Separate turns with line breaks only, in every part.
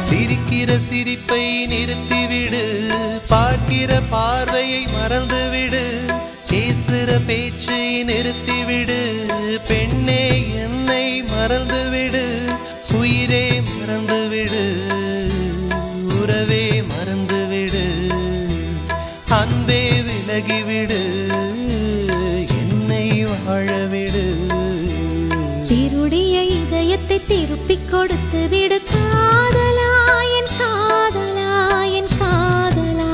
சிரிக்கிற சிரிப்பை நிறுத்திவிடு, பார்க்கிற பார்வையை மறந்துவிடு, பேசுற பேச்சை நிறுத்திவிடு, பெண்ணே என்னை மறந்துவிடு, உயிரே மறந்துவிடு, உறவே மறந்துவிடு, அன்பே விலகிவிடு, என்னை வாழவிடு.
திருடிய இதயத்தை திருப்பிக் கொடுத்து விடு காதலா, என் காதலா, என் காதலா.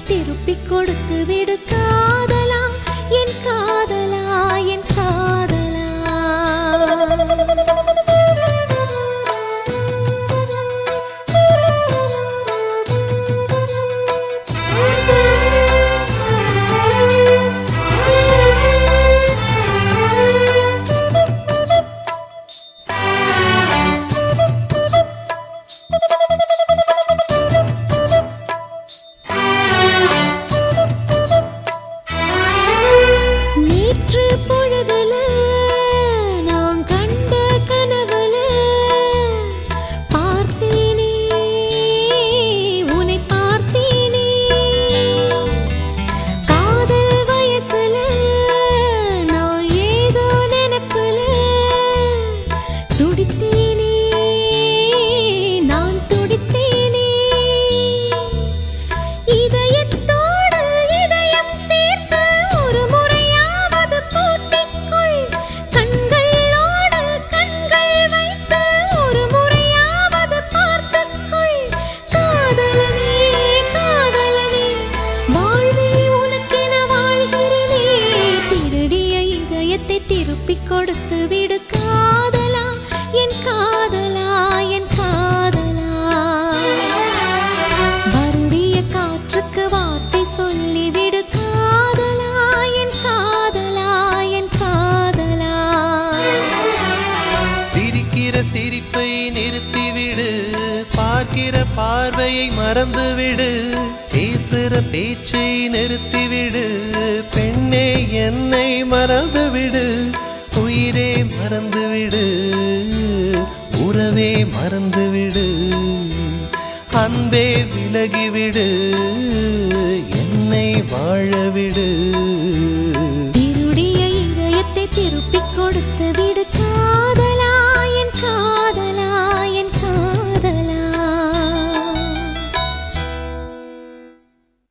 திருப்பிக் கொடுத்து விடு காதலா, என் காதலா, என் காதலா. திருப்பிக் கொடுத்து விடு காதலா, என் காதலா, என் காதலா. வருடிய காற்றுக்கு வார்த்தை சொல்லிவிடு காதலா, என் காதலா, என் காதலா.
சிரிக்கிற சிரிப்பை நிறுத்திவிடு, பார்க்கிற பார்வையை மறந்துவிடு, பேசுற பேச்சை நிறுத்திவிடு, பெண்ணே என்னை மறந்துவிடு, உயிரே மறந்துவிடு, உறவே மறந்துவிடு, அன்பே விலகிவிடு, என்னை வாழவிடு.